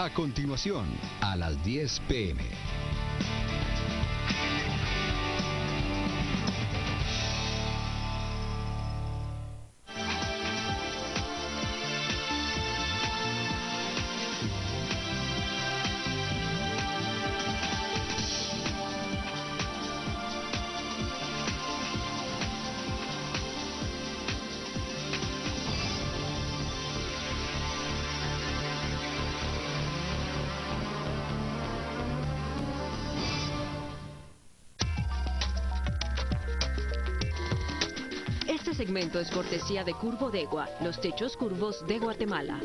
A continuación, a las 10 p.m. Este segmento es cortesía de Curvodegua, los techos curvos de Guatemala.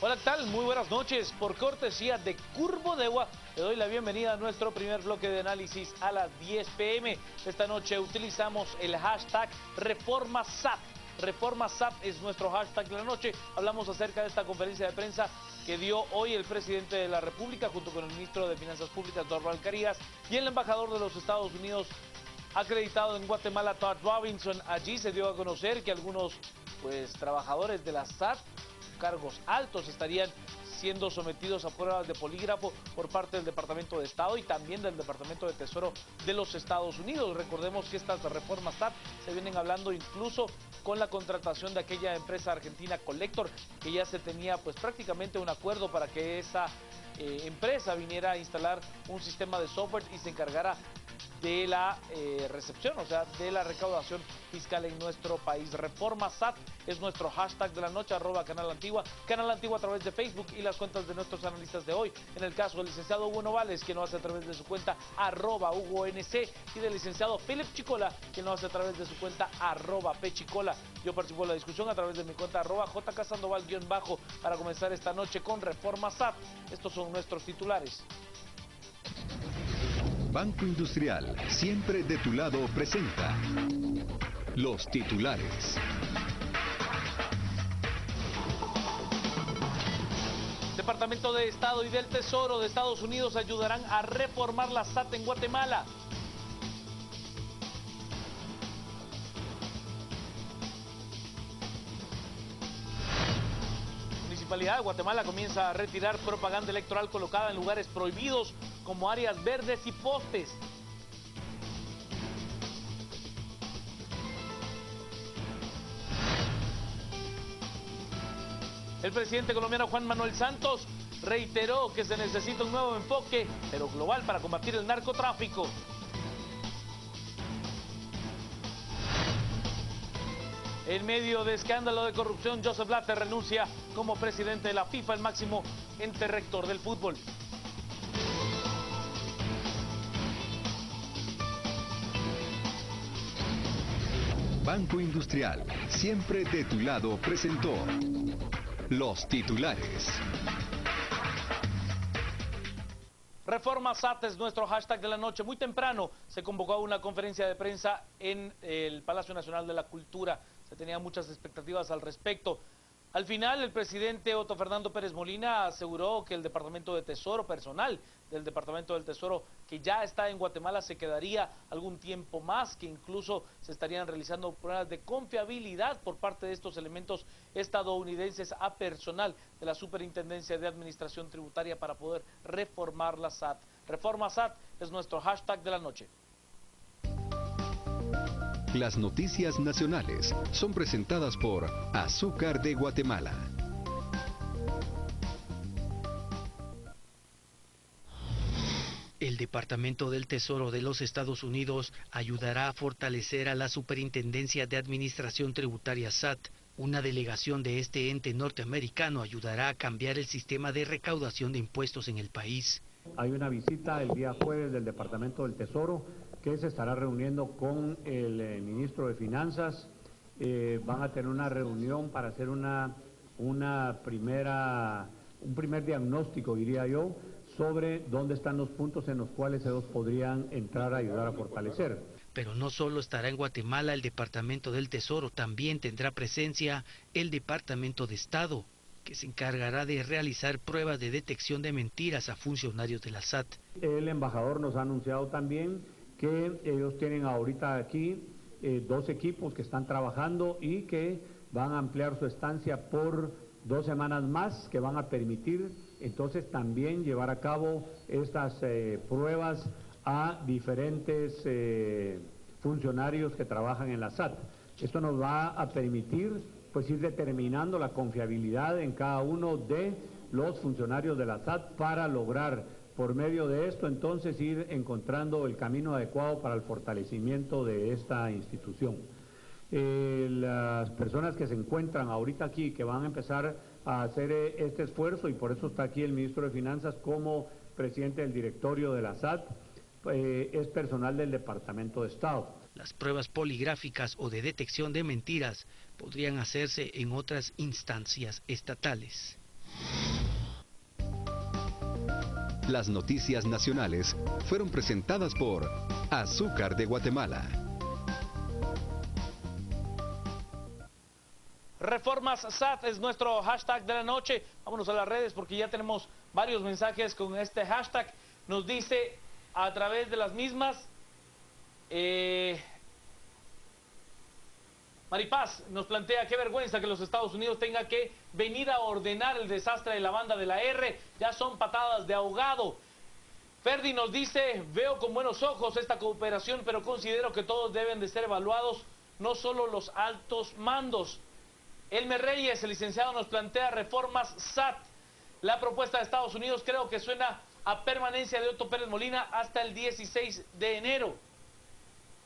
Hola, ¿qué tal? Muy buenas noches. Por cortesía de Curvodegua, le doy la bienvenida a nuestro primer bloque de análisis a las 10 p.m. Esta noche utilizamos el hashtag ReformaSAT. ReformaSAT es nuestro hashtag de la noche. Hablamos acerca de esta conferencia de prensa que dio hoy el presidente de la República junto con el ministro de Finanzas Públicas, Dorval Carías, y el embajador de los Estados Unidos acreditado en Guatemala, Todd Robinson. Allí se dio a conocer que algunos trabajadores de la SAT, cargos altos, estarían siendo sometidos a pruebas de polígrafo por parte del Departamento de Estado y también del Departamento de Tesoro de los Estados Unidos. Recordemos que estas reformas SAT se vienen hablando incluso con la contratación de aquella empresa argentina Collector, que ya se tenía prácticamente un acuerdo para que esa empresa viniera a instalar un sistema de software y se encargara de la recepción, o sea, de la recaudación fiscal en nuestro país. ReformaSAT es nuestro hashtag de la noche, @Canal Antigua, Canal Antigua a través de Facebook y las cuentas de nuestros analistas de hoy. En el caso del licenciado Hugo Novales, que lo hace a través de su cuenta @HugoNC, y del licenciado Philip Chicola, que lo hace a través de su cuenta @Pchicola. Yo participo en la discusión a través de mi cuenta @JKSandoval_ para comenzar esta noche con ReformaSAT. Estos son nuestros titulares. Banco Industrial, siempre de tu lado, presenta los titulares. Departamento de Estado y del Tesoro de Estados Unidos ayudarán a reformar la SAT en Guatemala. Municipalidad de Guatemala comienza a retirar propaganda electoral colocada en lugares prohibidos como áreas verdes y postes. El presidente colombiano Juan Manuel Santos reiteró que se necesita un nuevo enfoque, pero global, para combatir el narcotráfico. En medio de escándalo de corrupción, Joseph Blatter renuncia como presidente de la FIFA, el máximo ente rector del fútbol. Banco Industrial, siempre de tu lado, presentó los titulares. ReformaSAT es nuestro hashtag de la noche. Muy temprano se convocó a una conferencia de prensa en el Palacio Nacional de la Cultura. Se tenían muchas expectativas al respecto. Al final, el presidente Otto Fernando Pérez Molina aseguró que el Departamento de Tesoro, personal del Departamento del Tesoro que ya está en Guatemala, se quedaría algún tiempo más, que incluso se estarían realizando pruebas de confiabilidad por parte de estos elementos estadounidenses a personal de la Superintendencia de Administración Tributaria para poder reformar la SAT. ReformaSAT es nuestro hashtag de la noche. Las noticias nacionales son presentadas por Azúcar de Guatemala. El Departamento del Tesoro de los Estados Unidos ayudará a fortalecer a la Superintendencia de Administración Tributaria SAT. Una delegación de este ente norteamericano ayudará a cambiar el sistema de recaudación de impuestos en el país. Hay una visita el día jueves del Departamento del Tesoro que se estará reuniendo con el ministro de Finanzas. Van a tener una reunión para hacer un primer diagnóstico, diría yo, sobre dónde están los puntos en los cuales ellos podrían entrar a ayudar a fortalecer. Pero no solo estará en Guatemala el Departamento del Tesoro, también tendrá presencia el Departamento de Estado, que se encargará de realizar pruebas de detección de mentiras a funcionarios de la SAT. El embajador nos ha anunciado también que ellos tienen ahorita aquí 2 equipos que están trabajando y que van a ampliar su estancia por 2 semanas más que van a permitir entonces también llevar a cabo estas pruebas a diferentes funcionarios que trabajan en la SAT. Esto nos va a permitir pues ir determinando la confiabilidad en cada uno de los funcionarios de la SAT para lograr por medio de esto entonces ir encontrando el camino adecuado para el fortalecimiento de esta institución. Las personas que se encuentran ahorita aquí, que van a empezar a hacer este esfuerzo, y por eso está aquí el ministro de Finanzas como presidente del directorio de la SAT, es personal del Departamento de Estado. Las pruebas poligráficas o de detección de mentiras podrían hacerse en otras instancias estatales. Las noticias nacionales fueron presentadas por Azúcar de Guatemala. Reformas SAT es nuestro hashtag de la noche. Vámonos a las redes porque ya tenemos varios mensajes con este hashtag. Nos dice a través de las mismas, Maripaz nos plantea: qué vergüenza que los Estados Unidos tenga que venir a ordenar el desastre de la banda de la R, ya son patadas de ahogado. Ferdi nos dice: veo con buenos ojos esta cooperación, pero considero que todos deben de ser evaluados, no solo los altos mandos. Elmer Reyes, el licenciado, nos plantea reformas SAT. La propuesta de Estados Unidos creo que suena a permanencia de Otto Pérez Molina hasta el 16 de enero.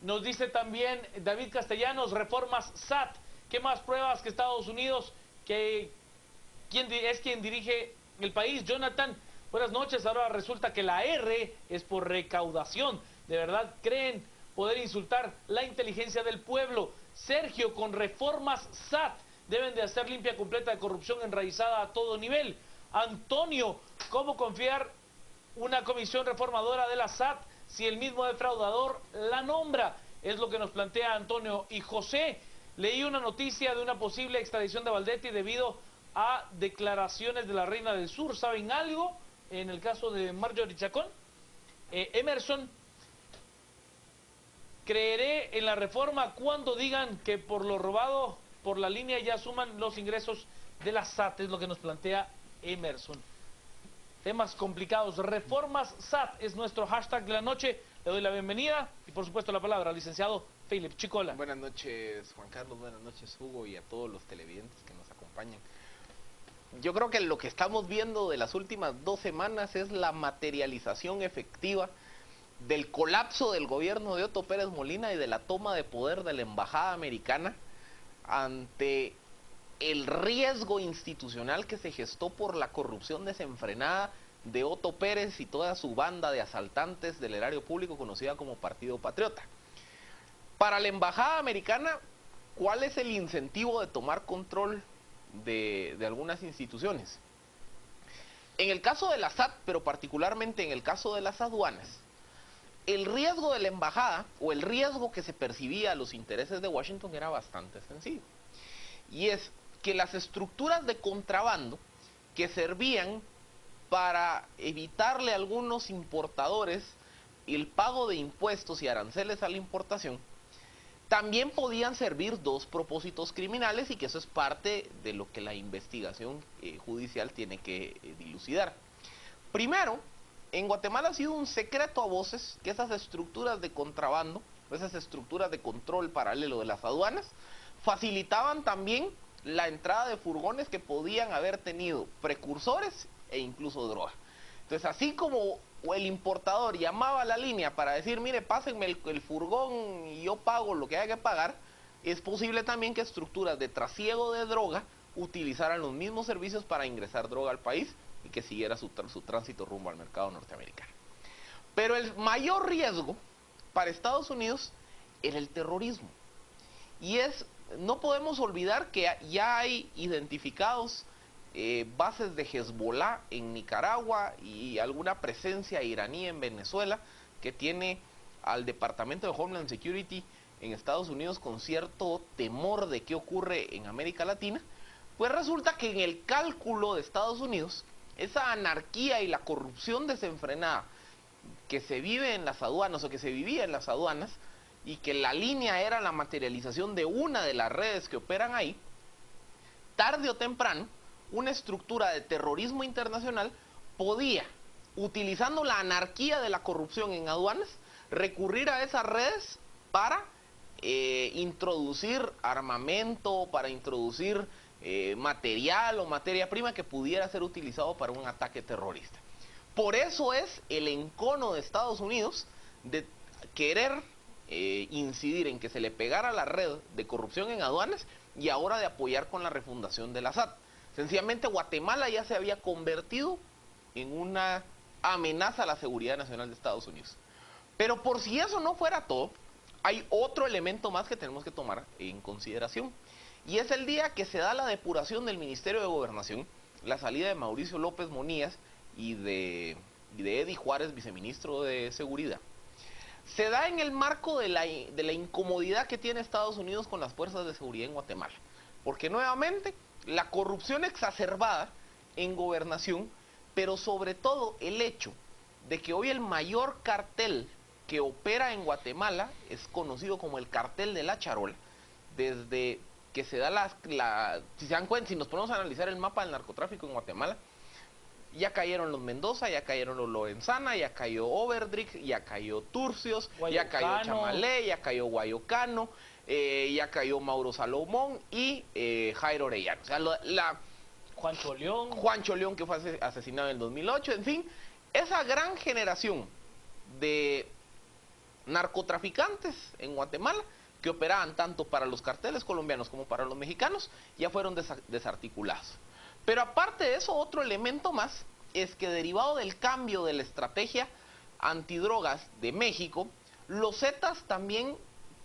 Nos dice también David Castellanos, reformas SAT. ¿Qué más pruebas que Estados Unidos, que quien dirige el país? Jonathan, buenas noches. Ahora resulta que la R es por recaudación. ¿De verdad creen poder insultar la inteligencia del pueblo? Sergio, con reformas SAT deben de hacer limpia completa de corrupción enraizada a todo nivel. Antonio, ¿cómo confiar una comisión reformadora de la SAT si el mismo defraudador la nombra? Es lo que nos plantea Antonio. Y José, leí una noticia de una posible extradición de Valdetti debido a declaraciones de la Reina del Sur. ¿Saben algo en el caso de Marjorie Chacón? Emerson, creeré en la reforma cuando digan que por lo robado por la línea ya suman los ingresos de la SAT, es lo que nos plantea Emerson. Temas complicados. Reformas SAT es nuestro hashtag de la noche. Le doy la bienvenida y por supuesto la palabra al licenciado Philip Chicola. Buenas noches, Juan Carlos, buenas noches, Hugo, y a todos los televidentes que nos acompañan. Yo creo que lo que estamos viendo de las últimas 2 semanas es la materialización efectiva del colapso del gobierno de Otto Pérez Molina y de la toma de poder de la embajada americana ante el riesgo institucional que se gestó por la corrupción desenfrenada de Otto Pérez y toda su banda de asaltantes del erario público conocida como Partido Patriota. Para la embajada americana, ¿cuál es el incentivo de tomar control de algunas instituciones? En el caso de la SAT, pero particularmente en el caso de las aduanas, el riesgo de la embajada o el riesgo que se percibía a los intereses de Washington era bastante sencillo. Y es que las estructuras de contrabando que servían para evitarle a algunos importadores el pago de impuestos y aranceles a la importación, también podían servir 2 propósitos criminales, y que eso es parte de lo que la investigación judicial tiene que dilucidar. Primero, en Guatemala ha sido un secreto a voces que esas estructuras de contrabando, esas estructuras de control paralelo de las aduanas, facilitaban también la entrada de furgones que podían haber tenido precursores e incluso droga. Entonces, así como el importador llamaba a la línea para decir, mire, pásenme el furgón y yo pago lo que haya que pagar, es posible también que estructuras de trasiego de droga utilizaran los mismos servicios para ingresar droga al país y que siguiera su tránsito rumbo al mercado norteamericano. Pero el mayor riesgo para Estados Unidos era el terrorismo. Y no podemos olvidar que ya hay identificados bases de Hezbollah en Nicaragua y alguna presencia iraní en Venezuela que tiene al Departamento de Homeland Security en Estados Unidos con cierto temor de qué ocurre en América Latina. Pues resulta que en el cálculo de Estados Unidos, esa anarquía y la corrupción desenfrenada que se vive en las aduanas o que se vivía en las aduanas, y que la línea era la materialización de una de las redes que operan ahí, tarde o temprano una estructura de terrorismo internacional podía, utilizando la anarquía de la corrupción en aduanas, recurrir a esas redes para introducir armamento, para introducir material o materia prima que pudiera ser utilizado para un ataque terrorista. Por eso es el encono de Estados Unidos de querer incidir en que se le pegara la red de corrupción en aduanas y ahora de apoyar con la refundación de la SAT. Sencillamente Guatemala ya se había convertido en una amenaza a la seguridad nacional de Estados Unidos. Pero por si eso no fuera todo, hay otro elemento más que tenemos que tomar en consideración. Y es el día que se da la depuración del Ministerio de Gobernación, la salida de Mauricio López Monías y de Eddie Juárez, viceministro de Seguridad. Se da en el marco de la incomodidad que tiene Estados Unidos con las fuerzas de seguridad en Guatemala. Porque nuevamente, la corrupción exacerbada en gobernación, pero sobre todo el hecho de que hoy el mayor cartel que opera en Guatemala es conocido como el cartel de la charola, desde que se da si se dan cuenta, si nos ponemos a analizar el mapa del narcotráfico en Guatemala, ya cayeron los Mendoza, ya cayeron los Lorenzana, ya cayó Overdrick, ya cayó Turcios, ya cayó Chamalé, ya cayó Guayocano, ya cayó Mauro Salomón y Jairo Orellano. O sea, Juancho León, que fue asesinado en el 2008, en fin, esa gran generación de narcotraficantes en Guatemala que operaban tanto para los carteles colombianos como para los mexicanos, ya fueron desarticulados. Pero aparte de eso, otro elemento más es que derivado del cambio de la estrategia antidrogas de México, los Zetas también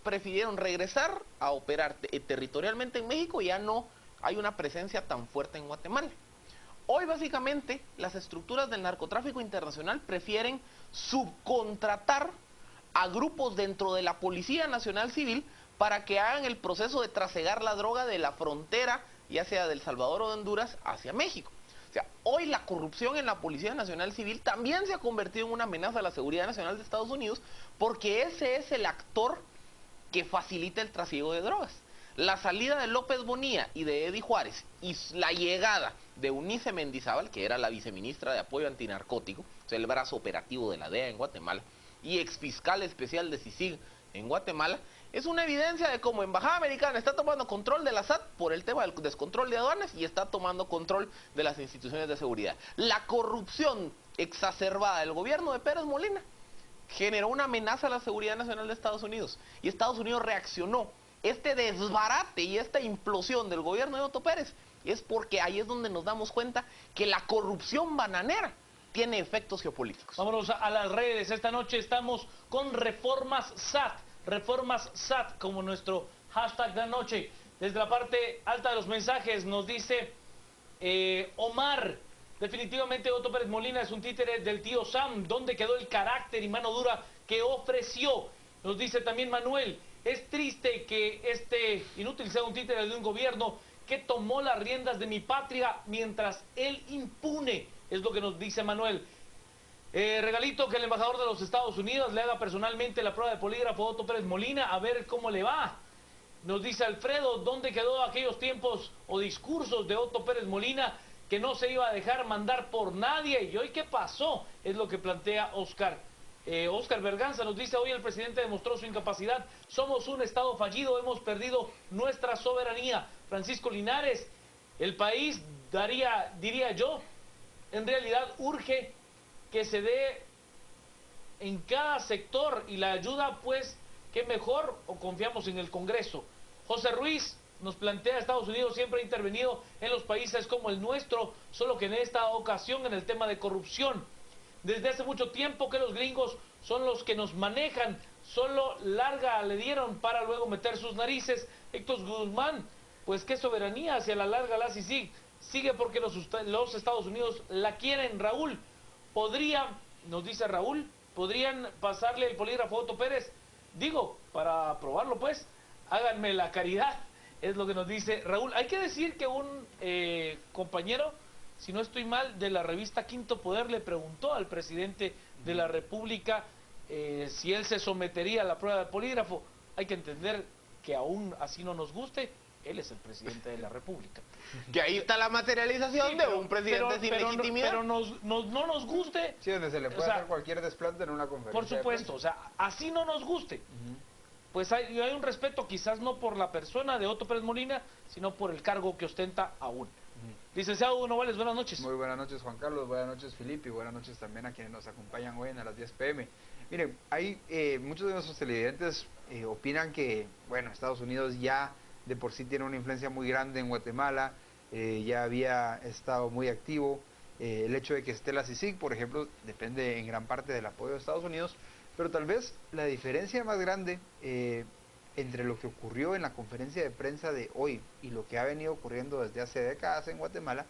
prefirieron regresar a operar territorialmente en México y ya no hay una presencia tan fuerte en Guatemala. Hoy básicamente las estructuras del narcotráfico internacional prefieren subcontratar a grupos dentro de la Policía Nacional Civil para que hagan el proceso de trasegar la droga de la frontera, ya sea del Salvador o de Honduras, hacia México. O sea, hoy la corrupción en la Policía Nacional Civil también se ha convertido en una amenaza a la seguridad nacional de Estados Unidos, porque ese es el actor que facilita el trasiego de drogas. La salida de López Bonilla y de Eddie Juárez y la llegada de Eunice Mendizábal, que era la viceministra de Apoyo Antinarcótico, o sea, el brazo operativo de la DEA en Guatemala, y exfiscal especial de CICIG en Guatemala, es una evidencia de cómo Embajada Americana está tomando control de la SAT por el tema del descontrol de aduanas y está tomando control de las instituciones de seguridad. La corrupción exacerbada del gobierno de Pérez Molina generó una amenaza a la seguridad nacional de Estados Unidos y Estados Unidos reaccionó. Este desbarate y esta implosión del gobierno de Otto Pérez es porque ahí es donde nos damos cuenta que la corrupción bananera tiene efectos geopolíticos. Vámonos a las redes. Esta noche estamos con Reformas SAT como nuestro hashtag de la noche. Desde la parte alta de los mensajes nos dice Omar: definitivamente Otto Pérez Molina es un títere del tío Sam. ¿Dónde quedó el carácter y mano dura que ofreció? Nos dice también Manuel: es triste que este inútil sea un títere de un gobierno que tomó las riendas de mi patria mientras él impune. Es lo que nos dice Manuel. Regalito: que el embajador de los Estados Unidos le haga personalmente la prueba de polígrafo a Otto Pérez Molina, a ver cómo le va. Nos dice Alfredo: ¿dónde quedó aquellos tiempos o discursos de Otto Pérez Molina que no se iba a dejar mandar por nadie? ¿Y hoy qué pasó? Es lo que plantea Oscar. Oscar Berganza nos dice: hoy el presidente demostró su incapacidad, somos un estado fallido, hemos perdido nuestra soberanía. Francisco Linares: el país diría yo, en realidad urge que se dé en cada sector y la ayuda, pues, ¿qué mejor? ¿O confiamos en el Congreso? José Ruiz nos plantea: Estados Unidos siempre ha intervenido en los países como el nuestro, solo que en esta ocasión en el tema de corrupción. Desde hace mucho tiempo que los gringos son los que nos manejan, solo larga le dieron para luego meter sus narices. Héctor Guzmán: pues qué soberanía, hacia la larga la CICIG sigue porque los Estados Unidos la quieren. Raúl: nos dice Raúl, ¿podrían pasarle el polígrafo a Otto Pérez? Digo, para probarlo pues, háganme la caridad, es lo que nos dice Raúl. Hay que decir que un compañero, si no estoy mal, de la revista Quinto Poder le preguntó al presidente de la República si él se sometería a la prueba de polígrafo. Hay que entender que aún así no nos guste, él es el presidente de la República. Que ahí está la materialización Sí, de un presidente sin legitimidad. Pero no nos guste. Sí, donde se le puede hacer cualquier desplante en una conferencia. Por supuesto, o sea, así no nos guste. Pues hay un respeto quizás no por la persona de Otto Pérez Molina, sino por el cargo que ostenta aún. Licenciado Hugo Novales, buenas noches. Muy buenas noches, Juan Carlos, buenas noches, Filipe, y buenas noches también a quienes nos acompañan hoy a las 10 p.m. Miren, hay muchos de nuestros televidentes opinan que, bueno, Estados Unidos ya de por sí tiene una influencia muy grande en Guatemala, ya había estado muy activo. El hecho de que esté la CICIG, por ejemplo, depende en gran parte del apoyo de Estados Unidos, pero tal vez la diferencia más grande entre lo que ocurrió en la conferencia de prensa de hoy y lo que ha venido ocurriendo desde hace décadas en Guatemala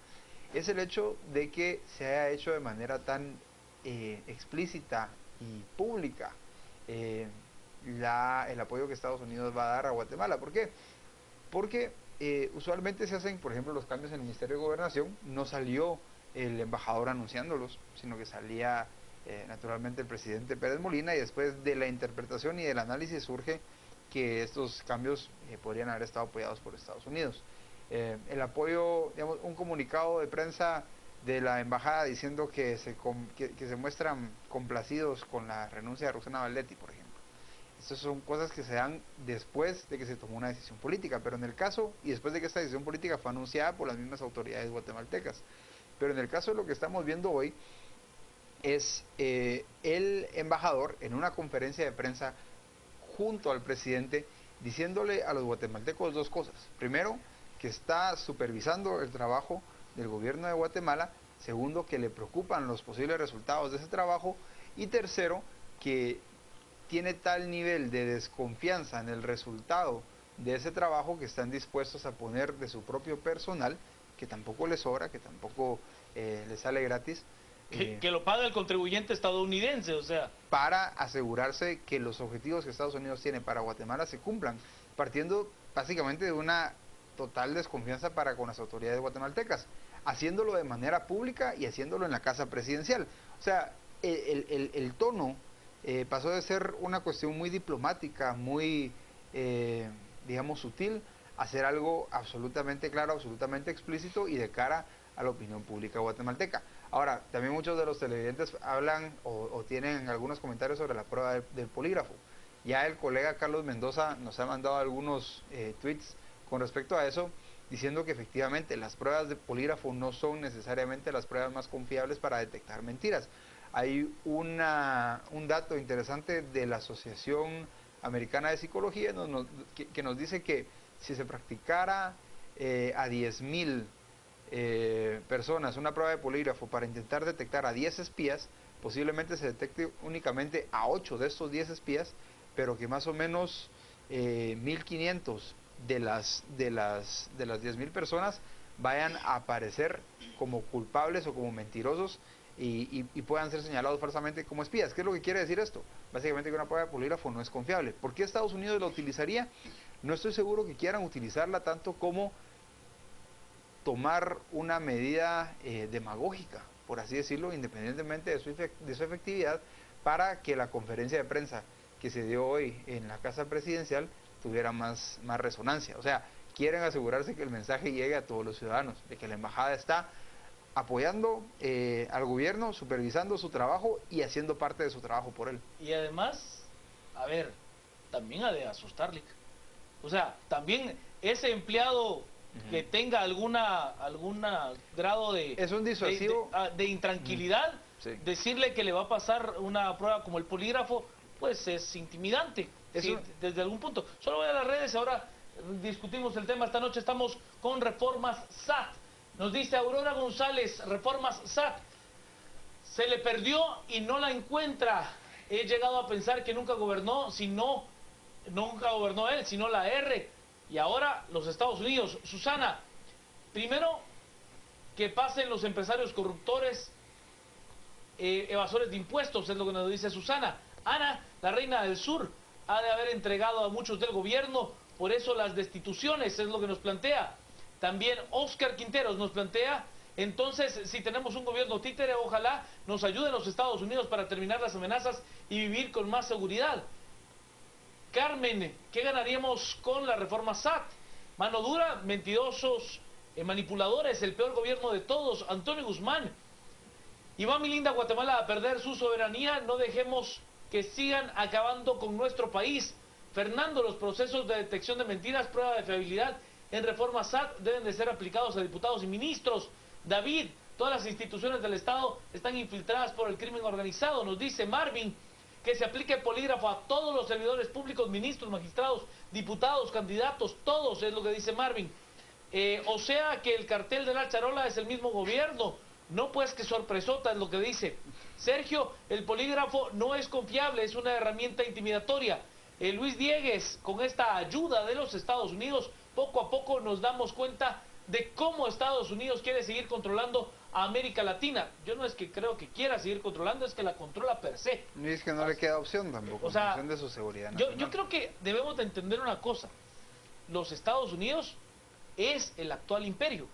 es el hecho de que se haya hecho de manera tan explícita y pública el apoyo que Estados Unidos va a dar a Guatemala. ¿Por qué? Porque usualmente se hacen, por ejemplo, los cambios en el Ministerio de Gobernación, no salió el embajador anunciándolos, sino que salía naturalmente el presidente Pérez Molina, y después de la interpretación y del análisis surge que estos cambios podrían haber estado apoyados por Estados Unidos. El apoyo, digamos, un comunicado de prensa de la embajada diciendo que se muestran complacidos con la renuncia de Roxana Valdetti, por ejemplo. Estas son cosas que se dan después de que se tomó una decisión política, pero en el caso, y después de que esta decisión política fue anunciada por las mismas autoridades guatemaltecas, pero en el caso de lo que estamos viendo hoy, es el embajador en una conferencia de prensa junto al presidente diciéndole a los guatemaltecos dos cosas. Primero, que está supervisando el trabajo del gobierno de Guatemala. Segundo, que le preocupan los posibles resultados de ese trabajo. Y tercero, que tiene tal nivel de desconfianza en el resultado de ese trabajo que están dispuestos a poner de su propio personal, que tampoco les sobra, que tampoco les sale gratis. Que lo paga el contribuyente estadounidense, o sea. Para asegurarse que los objetivos que Estados Unidos tiene para Guatemala se cumplan, partiendo básicamente de una total desconfianza para con las autoridades guatemaltecas, haciéndolo de manera pública y haciéndolo en la casa presidencial. O sea, el tono pasó de ser una cuestión muy diplomática, muy, digamos, sutil, a ser algo absolutamente claro, absolutamente explícito y de cara a la opinión pública guatemalteca. Ahora, también muchos de los televidentes hablan o tienen algunos comentarios sobre la prueba del polígrafo. Ya el colega Carlos Mendoza nos ha mandado algunos tweets con respecto a eso, diciendo que efectivamente las pruebas de polígrafo no son necesariamente las pruebas más confiables para detectar mentiras. Hay un dato interesante de la Asociación Americana de Psicología que nos dice que si se practicara a 10.000 personas una prueba de polígrafo para intentar detectar a 10 espías, posiblemente se detecte únicamente a 8 de estos 10 espías, pero que más o menos 1.500 de las 10.000 personas vayan a aparecer como culpables o como mentirosos y puedan ser señalados falsamente como espías. ¿Qué es lo que quiere decir esto? Básicamente que una prueba de polígrafo no es confiable. ¿Por qué Estados Unidos la utilizaría? No estoy seguro que quieran utilizarla tanto como tomar una medida demagógica, por así decirlo, independientemente de su efectividad, para que la conferencia de prensa que se dio hoy en la Casa Presidencial tuviera más resonancia. O sea, quieren asegurarse que el mensaje llegue a todos los ciudadanos, de que la embajada está apoyando al gobierno, supervisando su trabajo y haciendo parte de su trabajo por él. Y además, a ver, también ha de asustarle. O sea, también ese empleado que tenga alguna grado de... Es un disuasivo. De intranquilidad, sí. Decirle que le va a pasar una prueba como el polígrafo, pues es intimidante, sí, desde algún punto. Solo voy a las redes, ahora discutimos el tema. Esta noche estamos con reformas SAT. Nos dice Aurora González, reformas SAT. Se le perdió y no la encuentra. He llegado a pensar que nunca gobernó él, sino la R. Y ahora los Estados Unidos. Susana, primero que pasen los empresarios corruptores, evasores de impuestos, es lo que nos dice Susana. Ana, la reina del sur, ha de haber entregado a muchos del gobierno, por eso las destituciones, es lo que nos plantea. También Oscar Quinteros nos plantea, entonces, si tenemos un gobierno títere, ojalá nos ayuden los Estados Unidos para terminar las amenazas y vivir con más seguridad. Carmen, ¿qué ganaríamos con la reforma SAT? Mano dura, mentirosos, manipuladores, el peor gobierno de todos. Antonio Guzmán. Y va mi linda Guatemala a perder su soberanía. No dejemos que sigan acabando con nuestro país. Fernando, los procesos de detección de mentiras, prueba de fiabilidad en reforma SAT deben de ser aplicados a diputados y ministros. David, todas las instituciones del Estado están infiltradas por el crimen organizado. Nos dice Marvin que se aplique polígrafo a todos los servidores públicos, ministros, magistrados, diputados, candidatos, todos, es lo que dice Marvin. O sea que el cartel de la charola es el mismo gobierno. No, pues, que sorpresota es lo que dice. Sergio, el polígrafo no es confiable, es una herramienta intimidatoria. Luis Diegues, con esta ayuda de los Estados Unidos, poco a poco nos damos cuenta de cómo Estados Unidos quiere seguir controlando a América Latina. Yo no es que creo que quiera seguir controlando, es que la controla per se. Y es que no le queda opción tampoco, O sea, en función de su seguridad nacional. Yo creo que debemos de entender una cosa. Los Estados Unidos es el actual imperio.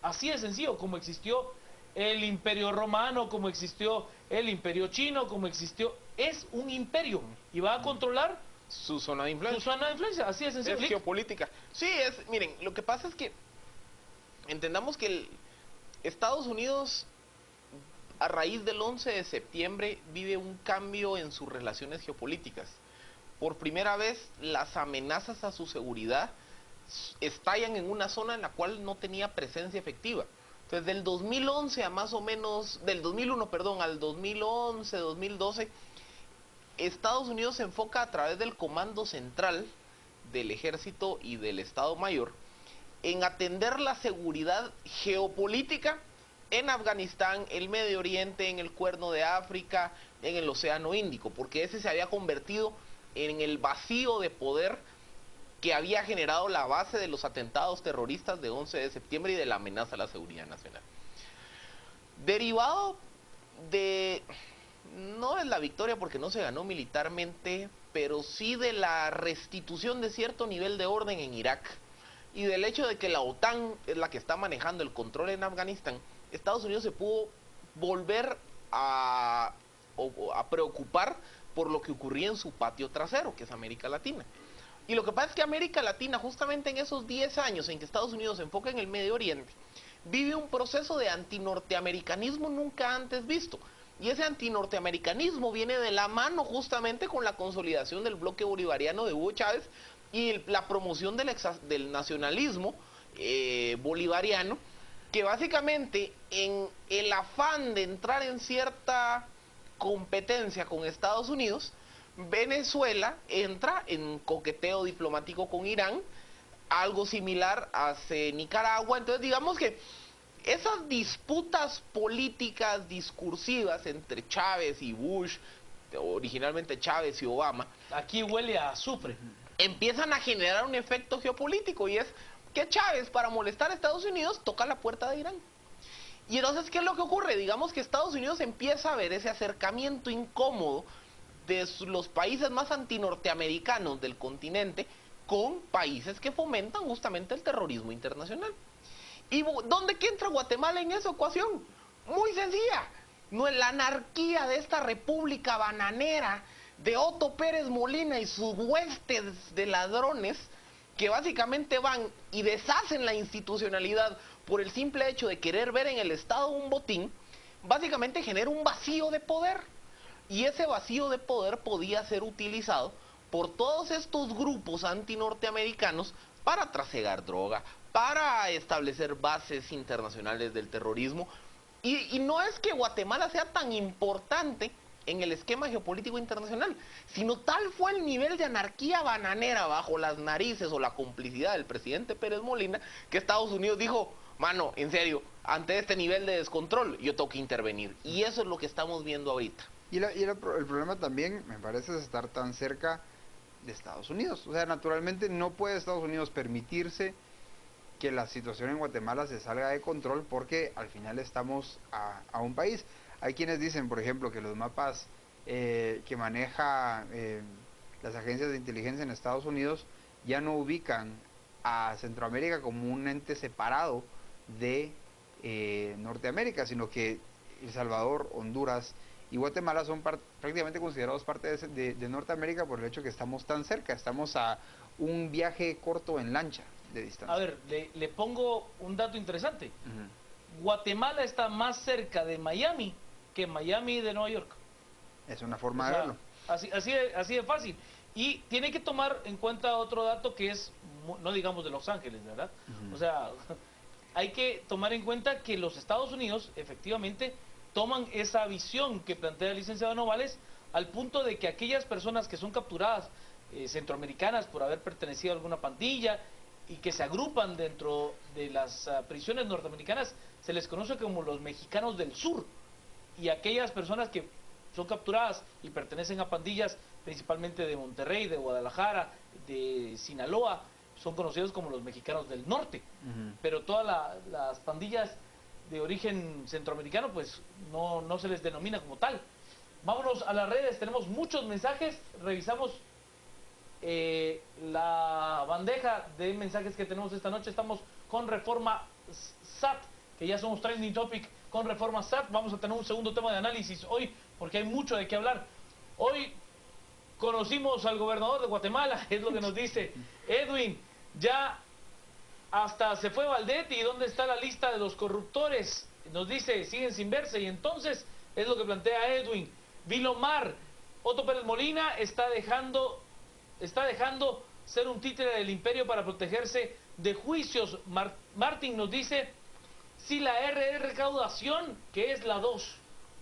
Así de sencillo, como existió el imperio romano, como existió el imperio chino, como existió... Es un imperio y va a controlar su zona de influencia. su zona de influencia, así de sencillo. Es geopolítica. Sí, miren, lo que pasa es que entendamos que Estados Unidos, a raíz del 11 de septiembre, vive un cambio en sus relaciones geopolíticas. Por primera vez, las amenazas a su seguridad estallan en una zona en la cual no tenía presencia efectiva. Entonces, del 2011 a más o menos, del 2001, perdón, al 2011, 2012, Estados Unidos se enfoca a través del Comando Central del Ejército y del Estado Mayor en atender la seguridad geopolítica en Afganistán, el Medio Oriente, en el Cuerno de África, en el Océano Índico, porque ese se había convertido en el vacío de poder que había generado la base de los atentados terroristas de 11 de septiembre y de la amenaza a la seguridad nacional. Derivado de, no es la victoria porque no se ganó militarmente, pero sí de la restitución de cierto nivel de orden en Irak y del hecho de que la OTAN es la que está manejando el control en Afganistán, Estados Unidos se pudo volver a preocupar por lo que ocurría en su patio trasero, que es América Latina. Y lo que pasa es que América Latina, justamente en esos 10 años en que Estados Unidos se enfoca en el Medio Oriente, vive un proceso de antinorteamericanismo nunca antes visto. Y ese antinorteamericanismo viene de la mano justamente con la consolidación del bloque bolivariano de Hugo Chávez y la promoción del nacionalismo bolivariano, que básicamente en el afán de entrar en cierta competencia con Estados Unidos, Venezuela entra en coqueteo diplomático con Irán, algo similar hace Nicaragua. Entonces digamos que esas disputas políticas discursivas entre Chávez y Bush, originalmente Chávez y Obama, aquí huele a azufre, empiezan a generar un efecto geopolítico, y es que Chávez, para molestar a Estados Unidos, toca la puerta de Irán. Y entonces, ¿qué es lo que ocurre? Digamos que Estados Unidos empieza a ver ese acercamiento incómodo de los países más antinorteamericanos del continente con países que fomentan justamente el terrorismo internacional. ¿Y dónde que entra Guatemala en esa ecuación? Muy sencilla. No es la anarquía de esta república bananera de Otto Pérez Molina y sus huestes de ladrones que básicamente van y deshacen la institucionalidad por el simple hecho de querer ver en el Estado un botín, básicamente genera un vacío de poder. Y ese vacío de poder podía ser utilizado por todos estos grupos antinorteamericanos para trasegar droga, para establecer bases internacionales del terrorismo. Y no es que Guatemala sea tan importante en el esquema geopolítico internacional, sino tal fue el nivel de anarquía bananera bajo las narices o la complicidad del presidente Pérez Molina, que Estados Unidos dijo, mano, en serio, ante este nivel de descontrol yo tengo que intervenir. Y eso es lo que estamos viendo ahorita. Y el problema también, me parece, es estar tan cerca de Estados Unidos. O sea, naturalmente no puede Estados Unidos permitirse que la situación en Guatemala se salga de control, porque al final estamos a un país. Hay quienes dicen, por ejemplo, que los mapas que maneja las agencias de inteligencia en Estados Unidos ya no ubican a Centroamérica como un ente separado de Norteamérica, sino que El Salvador, Honduras y Guatemala son prácticamente considerados parte de Norteamérica por el hecho que estamos tan cerca, estamos a un viaje corto en lancha de distancia. A ver, le pongo un dato interesante. Guatemala está más cerca de Miami que Miami de Nueva York. Es una forma O de sea, verlo. así de fácil. Y tiene que tomar en cuenta otro dato que es, no digamos de Los Ángeles, ¿verdad? O sea, hay que tomar en cuenta que los Estados Unidos efectivamente toman esa visión que plantea el licenciado Novales al punto de que aquellas personas que son capturadas centroamericanas por haber pertenecido a alguna pandilla y que se agrupan dentro de las prisiones norteamericanas se les conoce como los mexicanos del sur, y aquellas personas que son capturadas y pertenecen a pandillas principalmente de Monterrey, de Guadalajara, de Sinaloa, son conocidos como los mexicanos del norte. Pero todas las pandillas de origen centroamericano pues no se les denomina como tal. Vámonos a las redes, tenemos muchos mensajes, revisamos la bandeja de mensajes que tenemos esta noche. Estamos con Reforma SAT, que ya somos trending topic con Reforma SAT. Vamos a tener un segundo tema de análisis hoy porque hay mucho de qué hablar. Hoy conocimos al gobernador de Guatemala, es lo que nos dice Edwin. Ya hasta se fue Valdetti, ¿dónde está la lista de los corruptores? Nos dice, siguen sin verse, y entonces es lo que plantea Edwin. Vilomar, Otto Pérez Molina está dejando ser un títere del imperio para protegerse de juicios. Martín nos dice, si la R es recaudación, ¿qué es la 2?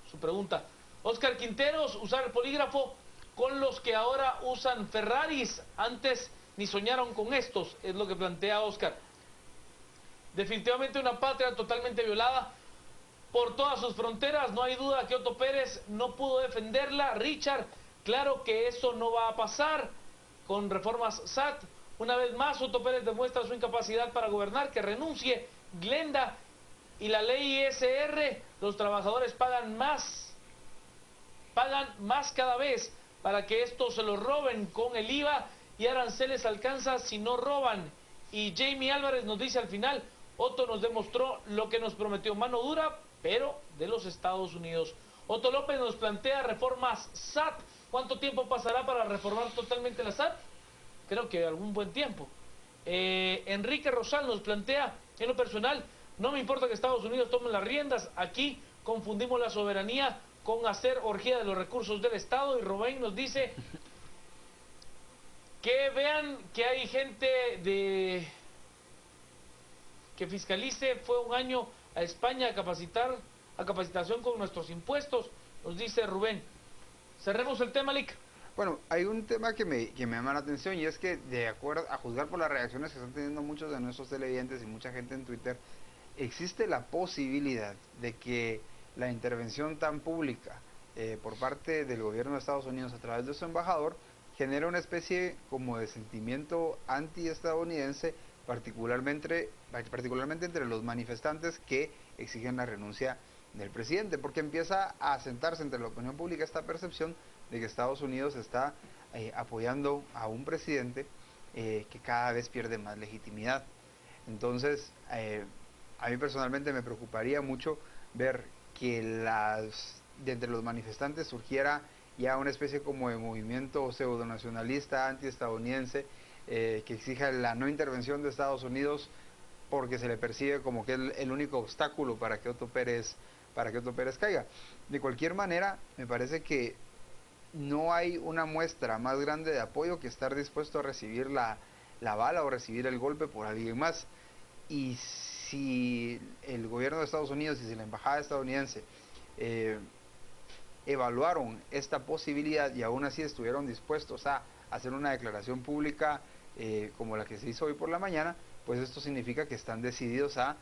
Su pregunta. Oscar Quinteros, usar el polígrafo con los que ahora usan Ferraris, antes ni soñaron con estos, es lo que plantea Oscar. Definitivamente una patria totalmente violada por todas sus fronteras, no hay duda que Otto Pérez no pudo defenderla. Richard, claro que eso no va a pasar con reformas SAT. Una vez más Otto Pérez demuestra su incapacidad para gobernar, que renuncie. Glenda, y la ley ISR, los trabajadores pagan más cada vez para que esto se lo roben con el IVA, y aranceles alcanza si no roban. Y Jamie Álvarez nos dice al final, Otto nos demostró lo que nos prometió, mano dura, pero de los Estados Unidos. Otto López nos plantea reformas SAT. ¿Cuánto tiempo pasará para reformar totalmente la SAT? Creo que algún buen tiempo. Enrique Rosal nos plantea, en lo personal, no me importa que Estados Unidos tome las riendas, aquí confundimos la soberanía con hacer orgía de los recursos del Estado. Y Rubén nos dice que vean que hay gente que fiscalice, fue un año a España a capacitación con nuestros impuestos, nos dice Rubén. Cerremos el tema, Lick. Bueno, hay un tema que me llama la atención, y es que de acuerdo a juzgar por las reacciones que están teniendo muchos de nuestros televidentes y mucha gente en Twitter, existe la posibilidad de que la intervención tan pública por parte del gobierno de Estados Unidos a través de su embajador genere una especie como de sentimiento anti-estadounidense, particularmente entre los manifestantes que exigen la renuncia del presidente, porque empieza a asentarse entre la opinión pública esta percepción de que Estados Unidos está apoyando a un presidente que cada vez pierde más legitimidad. Entonces, a mí personalmente me preocuparía mucho ver que de entre los manifestantes surgiera ya una especie como de movimiento pseudonacionalista antiestadounidense que exija la no intervención de Estados Unidos porque se le percibe como que es el único obstáculo para que Otto Pérez caiga. De cualquier manera, me parece que no hay una muestra más grande de apoyo que estar dispuesto a recibir la bala o recibir el golpe por alguien más. Y si el gobierno de Estados Unidos y si la embajada estadounidense evaluaron esta posibilidad y aún así estuvieron dispuestos a hacer una declaración pública como la que se hizo hoy por la mañana, pues esto significa que están decididos a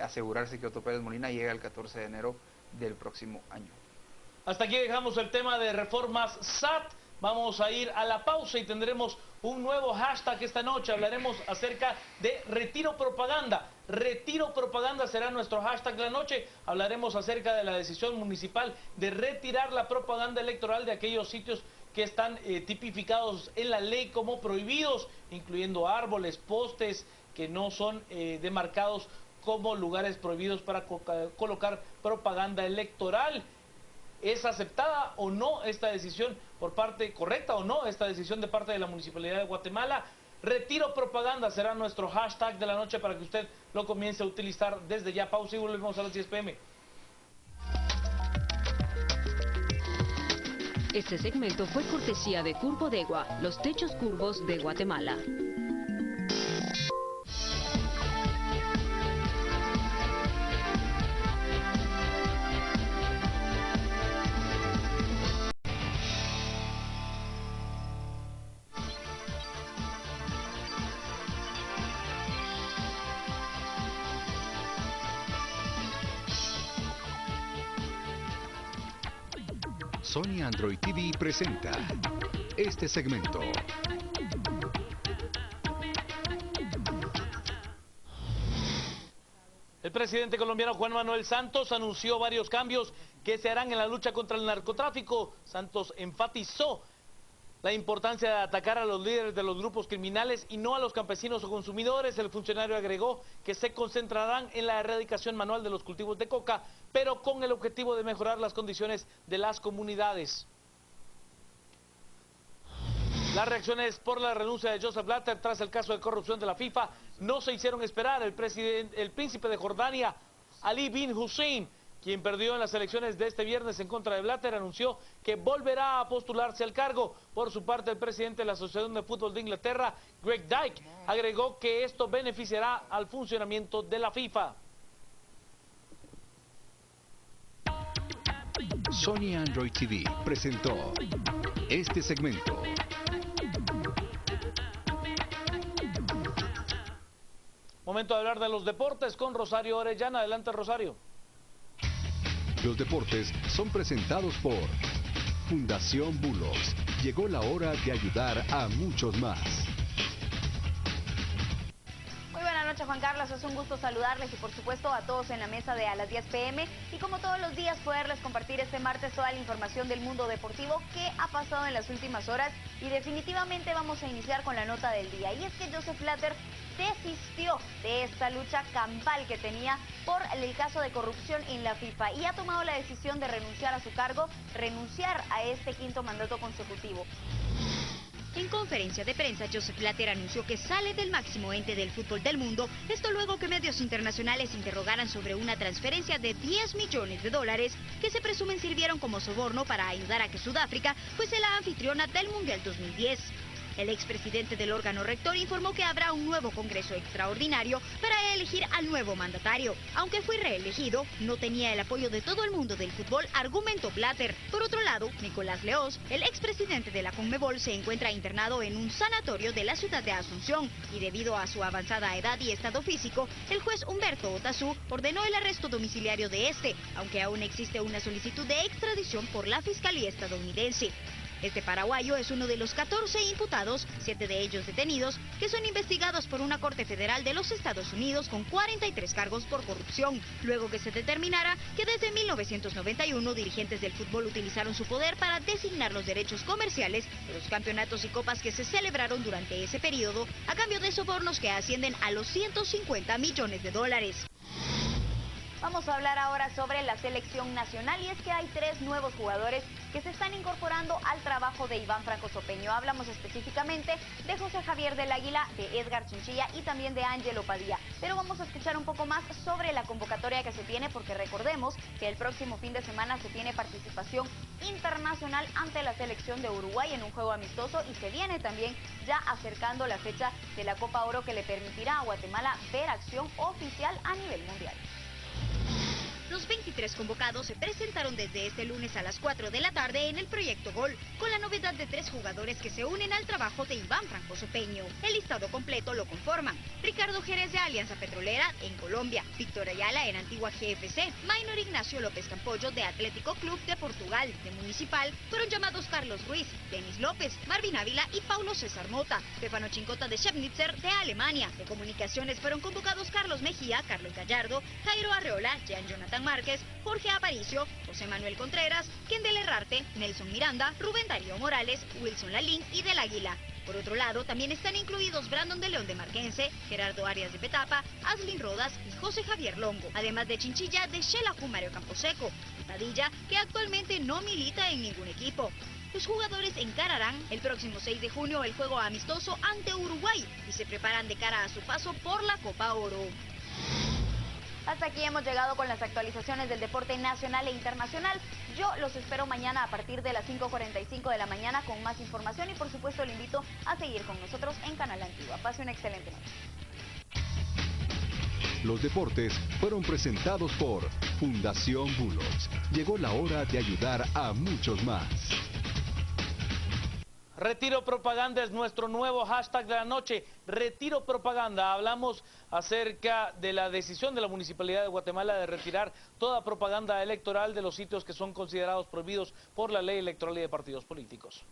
asegurarse que Otto Pérez Molina llegue el 14 de enero del próximo año. Hasta aquí dejamos el tema de reformas SAT. Vamos a ir a la pausa y tendremos un nuevo hashtag esta noche. Hablaremos acerca de Retiro Propaganda. Retiro Propaganda será nuestro hashtag de la noche. Hablaremos acerca de la decisión municipal de retirar la propaganda electoral de aquellos sitios que están tipificados en la ley como prohibidos, incluyendo árboles, postes que no son demarcados como lugares prohibidos para colocar propaganda electoral. ¿Es aceptada o no esta decisión correcta o no esta decisión de parte de la Municipalidad de Guatemala? Retiro propaganda será nuestro hashtag de la noche para que usted lo comience a utilizar desde ya. Pausa y volvemos a las 10 p.m. Este segmento fue cortesía de Curbodegua, los techos curvos de Guatemala. Sony Android TV presenta este segmento. El presidente colombiano Juan Manuel Santos anunció varios cambios que se harán en la lucha contra el narcotráfico. Santos enfatizó la importancia de atacar a los líderes de los grupos criminales y no a los campesinos o consumidores. El funcionario agregó que se concentrarán en la erradicación manual de los cultivos de coca, pero con el objetivo de mejorar las condiciones de las comunidades. Las reacciones por la renuncia de Joseph Blatter tras el caso de corrupción de la FIFA no se hicieron esperar. El príncipe de Jordania, Ali bin Hussein, quien perdió en las elecciones de este viernes en contra de Blatter, anunció que volverá a postularse al cargo. Por su parte, el presidente de la Asociación de Fútbol de Inglaterra, Greg Dyke, agregó que esto beneficiará al funcionamiento de la FIFA. Sony Android TV presentó este segmento. Momento de hablar de los deportes con Rosario Orellana. Adelante, Rosario. Los deportes son presentados por Fundación Bulos. Llegó la hora de ayudar a muchos más. Muy buenas noches, Juan Carlos, es un gusto saludarles y por supuesto a todos en la mesa de A las 10 p.m. y como todos los días poderles compartir este martes toda la información del mundo deportivo que ha pasado en las últimas horas y definitivamente vamos a iniciar con la nota del día y es que Joseph Blatter desistió de esta lucha campal que tenía por el caso de corrupción en la FIFA y ha tomado la decisión de renunciar a su cargo, renunciar a este quinto mandato consecutivo. En conferencia de prensa, Joseph Blatter anunció que sale del máximo ente del fútbol del mundo, esto luego que medios internacionales interrogaran sobre una transferencia de $10 millones que se presumen sirvieron como soborno para ayudar a que Sudáfrica fuese la anfitriona del Mundial 2010. El expresidente del órgano rector informó que habrá un nuevo congreso extraordinario para elegir al nuevo mandatario. Aunque fue reelegido, no tenía el apoyo de todo el mundo del fútbol, argumentó Blatter. Por otro lado, Nicolás Leoz, el expresidente de la Conmebol, se encuentra internado en un sanatorio de la ciudad de Asunción y debido a su avanzada edad y estado físico, el juez Humberto Otazú ordenó el arresto domiciliario de este, aunque aún existe una solicitud de extradición por la Fiscalía estadounidense. Este paraguayo es uno de los 14 imputados, 7 de ellos detenidos, que son investigados por una corte federal de los Estados Unidos con 43 cargos por corrupción, luego que se determinara que desde 1991 dirigentes del fútbol utilizaron su poder para designar los derechos comerciales de los campeonatos y copas que se celebraron durante ese periodo a cambio de sobornos que ascienden a los $150 millones. Vamos a hablar ahora sobre la selección nacional y es que hay 3 nuevos jugadores que se están incorporando al trabajo de Iván Franco Sopeño. Hablamos específicamente de José Javier del Águila, de Edgar Chinchilla y también de Ángelo Padilla. Pero vamos a escuchar un poco más sobre la convocatoria que se tiene porque recordemos que el próximo fin de semana se tiene participación internacional ante la selección de Uruguay en un juego amistoso y se viene también ya acercando la fecha de la Copa Oro que le permitirá a Guatemala ver acción oficial a nivel mundial. Los 23 convocados se presentaron desde este lunes a las 4 de la tarde en el Proyecto Gol, con la novedad de 3 jugadores que se unen al trabajo de Iván Franco Sopeño. El listado completo lo conforman Ricardo Jerez de Alianza Petrolera en Colombia, Víctor Ayala en Antigua GFC, Maynor Ignacio López Campollo de Atlético Club de Portugal, de Municipal fueron llamados Carlos Ruiz, Denis López, Marvin Ávila y Paulo César Mota, Stefano Chincota de Chemnitzer de Alemania. De Comunicaciones fueron convocados Carlos Mejía, Carlos Gallardo, Jairo Arreola, Jean Jonathan Esteban Márquez, Jorge Aparicio, José Manuel Contreras, Kendel Herrarte, Nelson Miranda, Rubén Darío Morales, Wilson Lalín y Del Águila. Por otro lado, también están incluidos Brandon de León de Marquense, Gerardo Arias de Petapa, Aslin Rodas y José Javier Longo, además de Chinchilla de Xelajú Mario Camposeco y Padilla, que actualmente no milita en ningún equipo. Los jugadores encararán el próximo 6 de junio el juego amistoso ante Uruguay y se preparan de cara a su paso por la Copa Oro. Hasta aquí hemos llegado con las actualizaciones del deporte nacional e internacional. Yo los espero mañana a partir de las 5:45 de la mañana con más información y por supuesto le invito a seguir con nosotros en Canal Antigua. Pase una excelente noche. Los deportes fueron presentados por Fundación Bulos. Llegó la hora de ayudar a muchos más. Retiro Propaganda es nuestro nuevo hashtag de la noche. Retiro Propaganda. Hablamos acerca de la decisión de la Municipalidad de Guatemala de retirar toda propaganda electoral de los sitios que son considerados prohibidos por la ley electoral y de partidos políticos.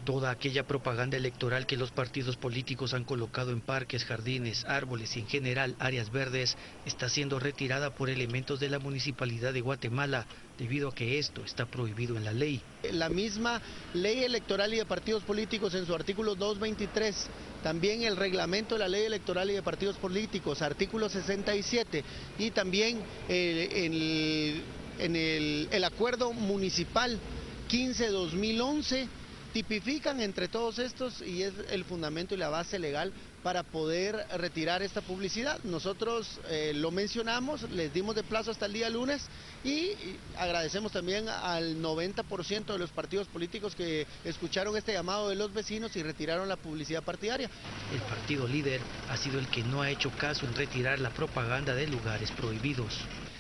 Toda aquella propaganda electoral que los partidos políticos han colocado en parques, jardines, árboles y en general áreas verdes está siendo retirada por elementos de la Municipalidad de Guatemala debido a que esto está prohibido en la ley. La misma ley electoral y de partidos políticos en su artículo 223, también el reglamento de la ley electoral y de partidos políticos, artículo 67, y también el acuerdo municipal 15-2011, tipifican entre todos estos y es el fundamento y la base legal para poder retirar esta publicidad. Nosotros lo mencionamos, les dimos de plazo hasta el día lunes y agradecemos también al 90% de los partidos políticos que escucharon este llamado de los vecinos y retiraron la publicidad partidaria. El partido líder ha sido el que no ha hecho caso en retirar la propaganda de lugares prohibidos.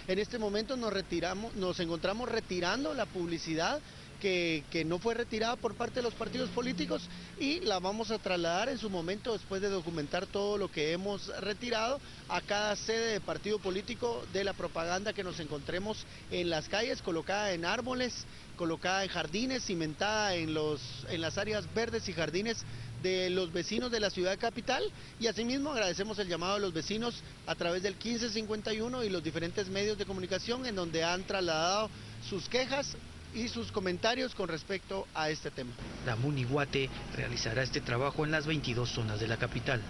En este momento nos encontramos retirando la publicidad que no fue retirada por parte de los partidos políticos y la vamos a trasladar en su momento, después de documentar todo lo que hemos retirado, a cada sede de partido político de la propaganda que nos encontremos en las calles, colocada en árboles, colocada en jardines, cimentada en las áreas verdes y jardines de los vecinos de la ciudad capital, y asimismo agradecemos el llamado de los vecinos a través del 1551 y los diferentes medios de comunicación en donde han trasladado sus quejas y sus comentarios con respecto a este tema. La Munihuate realizará este trabajo en las 22 zonas de la capital.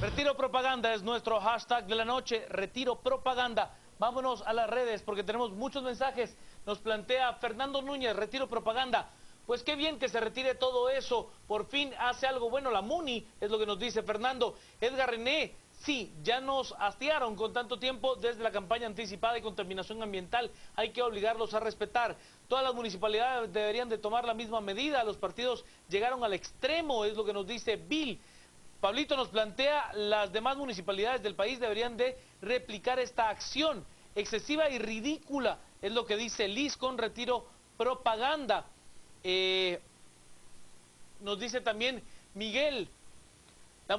Retiro Propaganda es nuestro hashtag de la noche. Retiro Propaganda. Vámonos a las redes porque tenemos muchos mensajes. Nos plantea Fernando Núñez, Retiro Propaganda. Pues qué bien que se retire todo eso. Por fin hace algo bueno la Muni, es lo que nos dice Fernando. Edgar René. Sí, ya nos hastiaron con tanto tiempo desde la campaña anticipada de contaminación ambiental. Hay que obligarlos a respetar. Todas las municipalidades deberían de tomar la misma medida. Los partidos llegaron al extremo, es lo que nos dice Bill. Pablito nos plantea, las demás municipalidades del país deberían de replicar esta acción excesiva y ridícula. Es lo que dice Liz con Retiro Propaganda. Nos dice también Miguel. La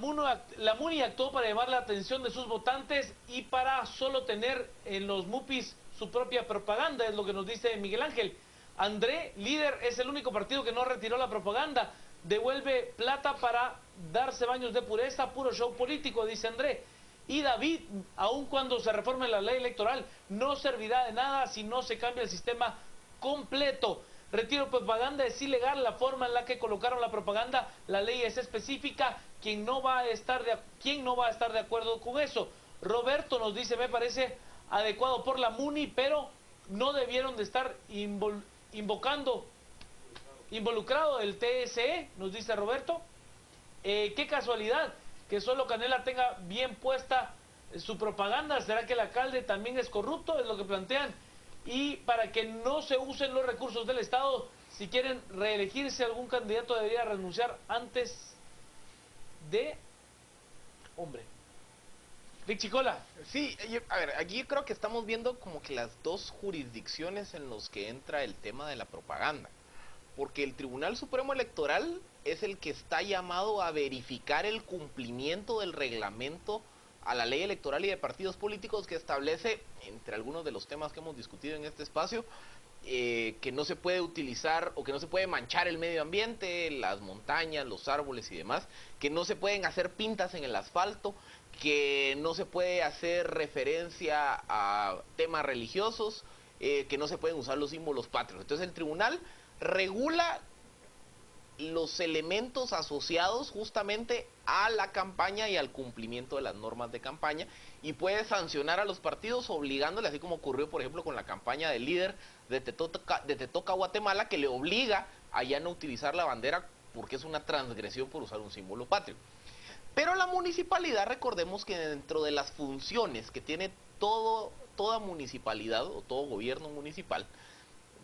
MUNI actuó para llamar la atención de sus votantes y para solo tener en los MUPIs su propia propaganda, es lo que nos dice Miguel Ángel. André, líder, es el único partido que no retiró la propaganda. Devuelve plata para darse baños de pureza, puro show político, dice André. Y David, aun cuando se reforme la ley electoral, no servirá de nada si no se cambia el sistema completo. Retiro propaganda es ilegal, la forma en la que colocaron la propaganda, la ley es específica, ¿quién no va a estar de acuerdo con eso? Roberto nos dice, me parece adecuado por la MUNI, pero no debieron de estar involucrado el TSE, nos dice Roberto. Qué casualidad que solo Canela tenga bien puesta su propaganda, ¿será que el alcalde también es corrupto? Es lo que plantean. Y para que no se usen los recursos del Estado, si quieren reelegirse, algún candidato debería renunciar antes de... Hombre. Rick Chicola. Sí, a ver, aquí creo que estamos viendo como que las dos jurisdicciones en los que entra el tema de la propaganda. Porque el Tribunal Supremo Electoral es el que está llamado a verificar el cumplimiento del reglamento a la ley electoral y de partidos políticos, que establece, entre algunos de los temas que hemos discutido en este espacio, que no se puede utilizar o que no se puede manchar el medio ambiente, las montañas, los árboles y demás, que no se pueden hacer pintas en el asfalto, que no se puede hacer referencia a temas religiosos, que no se pueden usar los símbolos patrios. Entonces el tribunal regula los elementos asociados justamente a la campaña y al cumplimiento de las normas de campaña, y puede sancionar a los partidos obligándole, así como ocurrió por ejemplo con la campaña del líder de Te Toca Guatemala, que le obliga a ya no utilizar la bandera porque es una transgresión por usar un símbolo patrio. Pero la municipalidad, recordemos que dentro de las funciones que tiene toda municipalidad o todo gobierno municipal,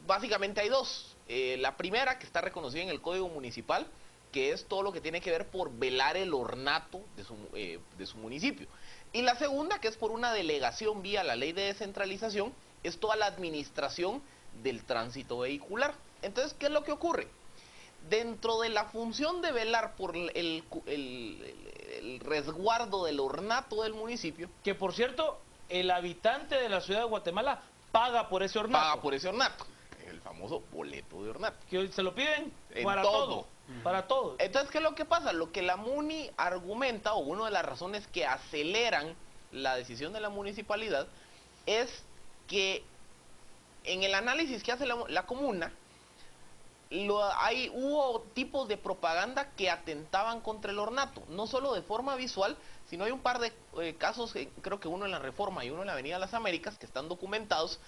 básicamente hay dos. La primera, que está reconocida en el Código Municipal, que es todo lo que tiene que ver por velar el ornato de su municipio. Y la segunda, que es por una delegación vía la ley de descentralización, es toda la administración del tránsito vehicular. Entonces, ¿qué es lo que ocurre? Dentro de la función de velar por el resguardo del ornato del municipio, que por cierto, el habitante de la ciudad de Guatemala paga por ese ornato. Paga por ese ornato, el famoso boleto de ornato. Que se lo piden En para todo. Para todo. Entonces, ¿qué es lo que pasa? Lo que la MUNI argumenta, o una de las razones que aceleran la decisión de la municipalidad, es que en el análisis que hace la comuna, hubo tipos de propaganda que atentaban contra el ornato, no solo de forma visual, sino hay un par de casos, creo que uno en la Reforma y uno en la Avenida Las Américas, que están documentados,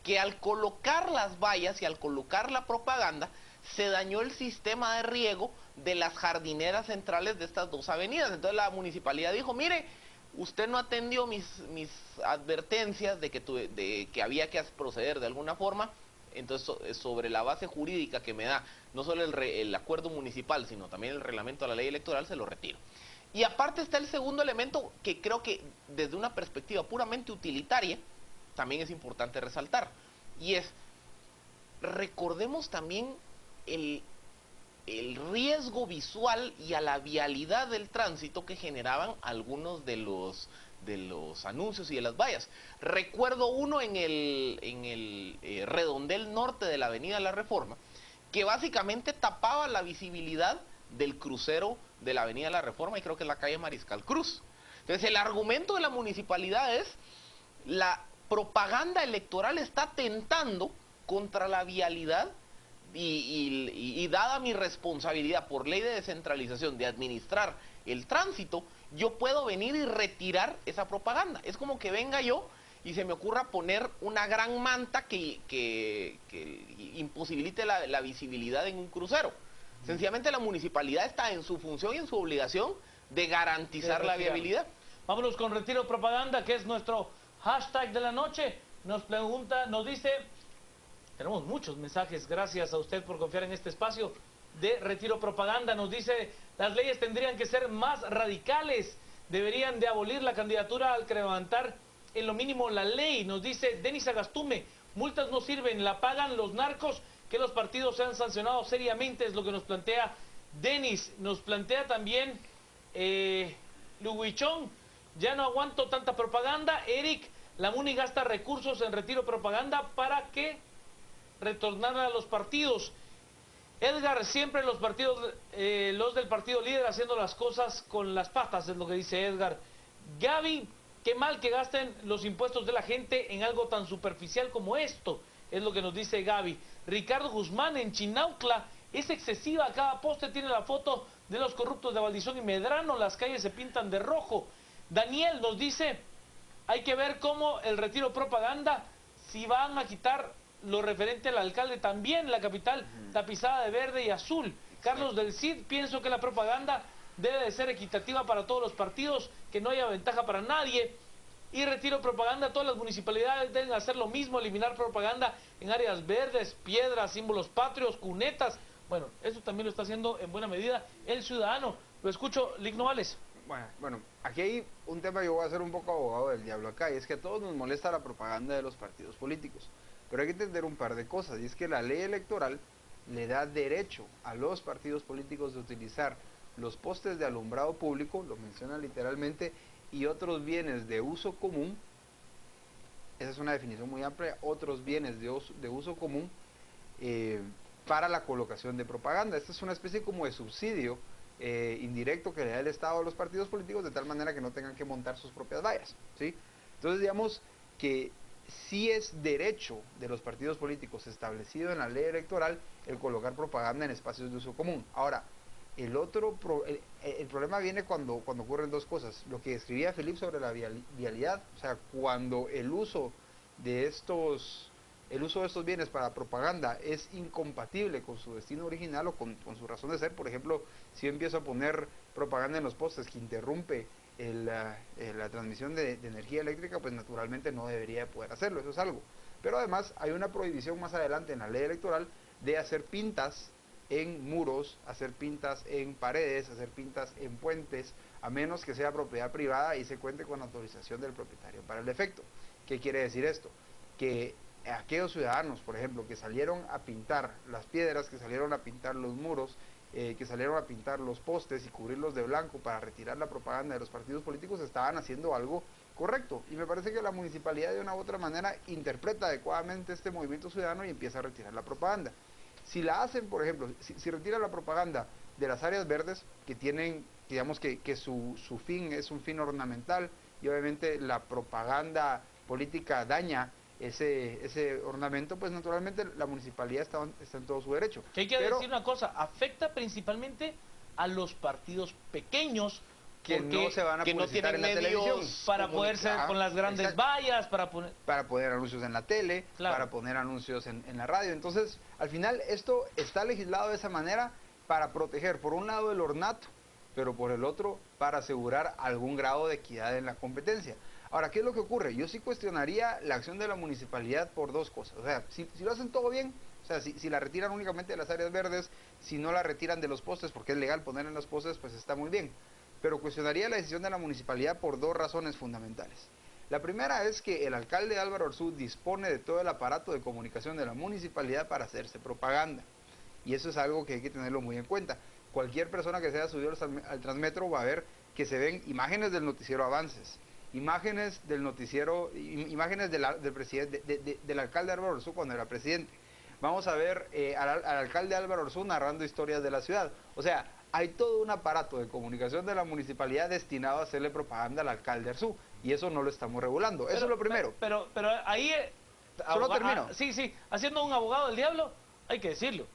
que al colocar las vallas y al colocar la propaganda, se dañó el sistema de riego de las jardineras centrales de estas dos avenidas. Entonces la municipalidad dijo, mire, usted no atendió mis advertencias de que había que proceder de alguna forma. Entonces, sobre la base jurídica que me da no solo el acuerdo municipal, sino también el reglamento de la ley electoral, se lo retiro. Y aparte está el segundo elemento, que creo que desde una perspectiva puramente utilitaria también es importante resaltar, y es, recordemos también el riesgo visual y a la vialidad del tránsito que generaban algunos de los anuncios y de las vallas. Recuerdo uno en el redondel norte de la Avenida La Reforma, que básicamente tapaba la visibilidad del crucero de la Avenida La Reforma, y creo que es la calle Mariscal Cruz. Entonces el argumento de la municipalidad es, la propaganda electoral está atentando contra la vialidad, y dada mi responsabilidad por ley de descentralización de administrar el tránsito, yo puedo venir y retirar esa propaganda. Es como que venga yo y se me ocurra poner una gran manta que imposibilite la visibilidad en un crucero. Sencillamente la municipalidad está en su función y en su obligación de garantizar la viabilidad. Vámonos con Retiro Propaganda, que es nuestro hashtag de la noche. Nos dice, tenemos muchos mensajes, gracias a usted por confiar en este espacio de Retiro Propaganda. Nos dice, las leyes tendrían que ser más radicales, deberían de abolir la candidatura al levantar en lo mínimo la ley. Nos dice Denis Agastume, multas no sirven, la pagan los narcos, que los partidos sean sancionados seriamente, es lo que nos plantea Denis. Nos plantea también Luguichón, ya no aguanto tanta propaganda. Eric, la MUNI gasta recursos en Retiro Propaganda para que retornar a los partidos. Edgar, siempre los partidos, los del partido líder haciendo las cosas con las patas, es lo que dice Edgar. Gaby, qué mal que gasten los impuestos de la gente en algo tan superficial como esto, es lo que nos dice Gaby. Ricardo Guzmán, en Chinautla es excesiva, cada poste tiene la foto de los corruptos de Valdizón y Medrano, las calles se pintan de rojo. Daniel nos dice, hay que ver cómo el Retiro Propaganda, si van a quitar lo referente al alcalde también, la capital tapizada de verde y azul. Carlos del Cid, pienso que la propaganda debe de ser equitativa para todos los partidos, que no haya ventaja para nadie. Y Retiro Propaganda, todas las municipalidades deben hacer lo mismo, eliminar propaganda en áreas verdes, piedras, símbolos patrios, cunetas. Bueno, eso también lo está haciendo en buena medida el ciudadano. Lo escucho, Ligno Vales. Bueno, aquí hay un tema, yo voy a ser un poco abogado del diablo acá, y es que a todos nos molesta la propaganda de los partidos políticos. Pero hay que entender un par de cosas, y es que la ley electoral le da derecho a los partidos políticos de utilizar los postes de alumbrado público, lo menciona literalmente, y otros bienes de uso común, esa es una definición muy amplia, otros bienes de uso común para la colocación de propaganda. Esta es una especie como de subsidio indirecto que le da el Estado a los partidos políticos, de tal manera que no tengan que montar sus propias vallas, ¿sí? Entonces, digamos que sí es derecho de los partidos políticos establecido en la ley electoral el colocar propaganda en espacios de uso común. Ahora, el problema viene cuando ocurren dos cosas. Lo que escribía Felipe sobre la vialidad, o sea, cuando el uso de estos bienes para propaganda es incompatible con su destino original o con su razón de ser. Por ejemplo, si yo empiezo a poner propaganda en los postes que interrumpe la transmisión de energía eléctrica, pues naturalmente no debería poder hacerlo, eso es algo. Pero además hay una prohibición más adelante en la ley electoral de hacer pintas en muros, hacer pintas en paredes, hacer pintas en puentes, a menos que sea propiedad privada y se cuente con autorización del propietario para el efecto. ¿Qué quiere decir esto? Que aquellos ciudadanos, por ejemplo, que salieron a pintar las piedras, que salieron a pintar los muros, que salieron a pintar los postes y cubrirlos de blanco para retirar la propaganda de los partidos políticos, estaban haciendo algo correcto. Y me parece que la municipalidad de una u otra manera interpreta adecuadamente este movimiento ciudadano y empieza a retirar la propaganda. Si la hacen, por ejemplo, si retiran la propaganda de las áreas verdes, que tienen, digamos que su fin es un fin ornamental, y obviamente la propaganda política daña ese ornamento, pues naturalmente la municipalidad está en todo su derecho. Que hay que decir una cosa, afecta principalmente a los partidos pequeños que no se van a publicitar en la televisión para poder ser con las grandes vallas, para poner anuncios en la tele, claro, para poner anuncios en la radio. Entonces, al final esto está legislado de esa manera para proteger por un lado el ornato, pero por el otro para asegurar algún grado de equidad en la competencia. Ahora, ¿qué es lo que ocurre? Yo sí cuestionaría la acción de la municipalidad por dos cosas. O sea, si lo hacen todo bien, o sea, si la retiran únicamente de las áreas verdes, si no la retiran de los postes, porque es legal poner en los postes, pues está muy bien. Pero cuestionaría la decisión de la municipalidad por dos razones fundamentales. La primera es que el alcalde Álvaro Arzú dispone de todo el aparato de comunicación de la municipalidad para hacerse propaganda. Y eso es algo que hay que tenerlo muy en cuenta. Cualquier persona que se haya subido al Transmetro va a ver que se ven imágenes del noticiero Avances, imágenes del noticiero, imágenes del alcalde Álvaro Arzú cuando era presidente. Vamos a ver al alcalde Álvaro Arzú narrando historias de la ciudad. O sea, hay todo un aparato de comunicación de la municipalidad destinado a hacerle propaganda al alcalde Arzú, y eso no lo estamos regulando. Eso es lo primero. Pero ahí... Solo termino. Sí, haciendo un abogado del diablo, hay que decirlo.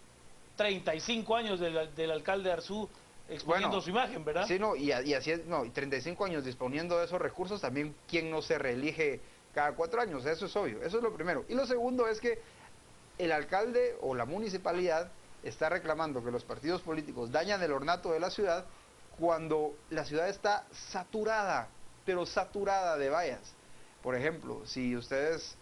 35 años del alcalde Arzú exponiendo su imagen, ¿verdad? Sí, no, y así es, no, y 35 años disponiendo de esos recursos, también quién no se reelige cada 4 años, eso es obvio, eso es lo primero. Y lo segundo es que el alcalde o la municipalidad está reclamando que los partidos políticos dañan el ornato de la ciudad cuando la ciudad está saturada, pero saturada de vallas. Por ejemplo, si ustedes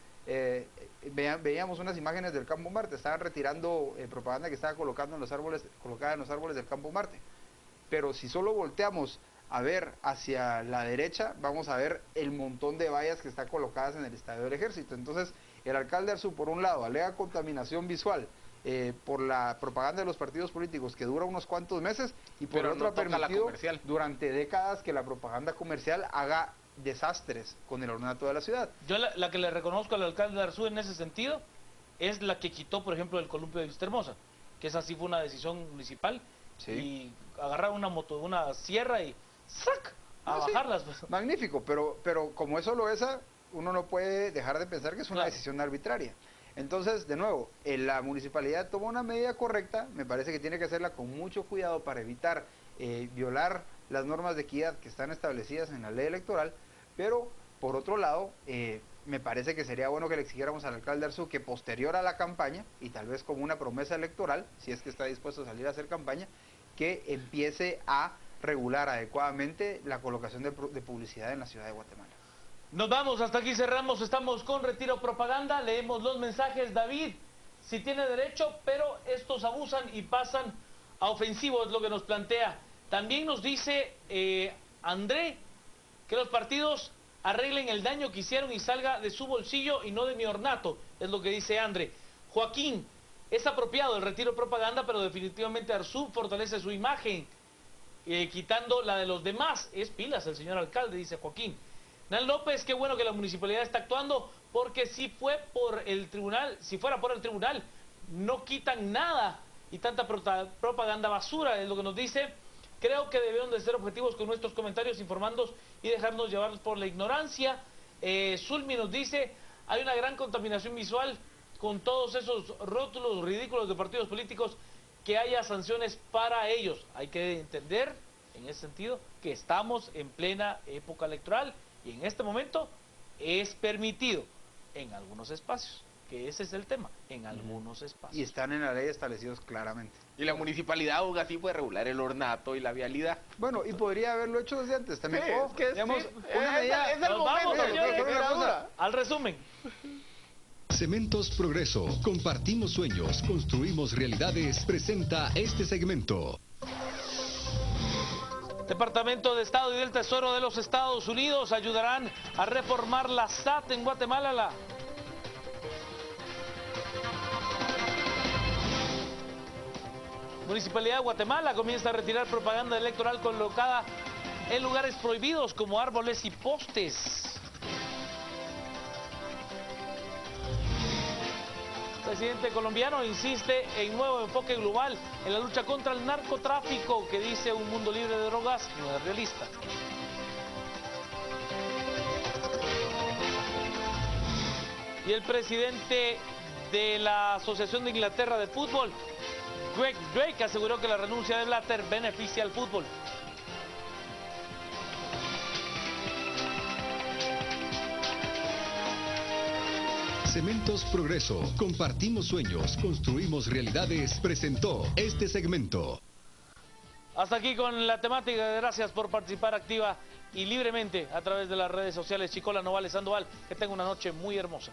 veíamos unas imágenes del Campo Marte, estaban retirando propaganda que estaba colocada en los árboles del Campo Marte. Pero si solo volteamos a ver hacia la derecha, vamos a ver el montón de vallas que están colocadas en el Estadio del Ejército. Entonces, el alcalde Arzú, por un lado, alega contaminación visual por la propaganda de los partidos políticos que dura unos cuantos meses, y por el otro ha permitido durante décadas que la propaganda comercial haga desastres con el ornato de la ciudad. Yo la que le reconozco al alcalde Arzú en ese sentido es la que quitó, por ejemplo, el columpio de Vistahermosa, que esa sí fue una decisión municipal, sí, y agarrar una sierra y ¡sac! A bajarlas. Sí. Magnífico, pero como es solo esa, uno no puede dejar de pensar que es una decisión arbitraria. Entonces, de nuevo, la municipalidad tomó una medida correcta, me parece que tiene que hacerla con mucho cuidado para evitar violar las normas de equidad que están establecidas en la ley electoral, pero por otro lado, me parece que sería bueno que le exigiéramos al alcalde Arzú que posterior a la campaña, y tal vez como una promesa electoral, si es que está dispuesto a salir a hacer campaña, que empiece a regular adecuadamente la colocación de publicidad en la ciudad de Guatemala. Nos vamos, hasta aquí cerramos, estamos con Retiro Propaganda, leemos los mensajes. David, si tiene derecho, pero estos abusan y pasan a ofensivos, es lo que nos plantea. También nos dice André, que los partidos arreglen el daño que hicieron y salga de su bolsillo y no de mi ornato, es lo que dice André. Joaquín, es apropiado el Retiro Propaganda, pero definitivamente Arzú fortalece su imagen, quitando la de los demás. Es pilas el señor alcalde, dice Joaquín. Nan López, qué bueno que la municipalidad está actuando, porque si fuera por el tribunal, no quitan nada y tanta propaganda basura, es lo que nos dice. Creo que debemos de ser objetivos con nuestros comentarios, informándonos y dejarnos llevar por la ignorancia. Zulmi nos dice, hay una gran contaminación visual con todos esos rótulos ridículos de partidos políticos, que haya sanciones para ellos. Hay que entender, en ese sentido, que estamos en plena época electoral y en este momento es permitido en algunos espacios, que ese es el tema, en algunos espacios. Y están en la ley establecidos claramente. Y la municipalidad aún así puede regular el ornato y la vialidad. Bueno, y podría haberlo hecho desde antes también. Sí, es que digamos, sí, una medida... es el Nos vamos, momento, señores, una cosa. al resumen. Cementos Progreso. Compartimos sueños, construimos realidades. Presenta este segmento. Departamento de Estado y del Tesoro de los Estados Unidos ayudarán a reformar la SAT en Guatemala. Municipalidad de Guatemala comienza a retirar propaganda electoral colocada en lugares prohibidos como árboles y postes. El presidente colombiano insiste en nuevo enfoque global en la lucha contra el narcotráfico, que dice un mundo libre de drogas no es realista. Y el presidente de la Asociación de Inglaterra de Fútbol, Greg Drake, aseguró que la renuncia de Blatter beneficia al fútbol. Cementos Progreso. Compartimos sueños, construimos realidades. Presentó este segmento. Hasta aquí con la temática. Gracias por participar activa y libremente a través de las redes sociales. Chicola, Novales, Sandoval. Que tenga una noche muy hermosa.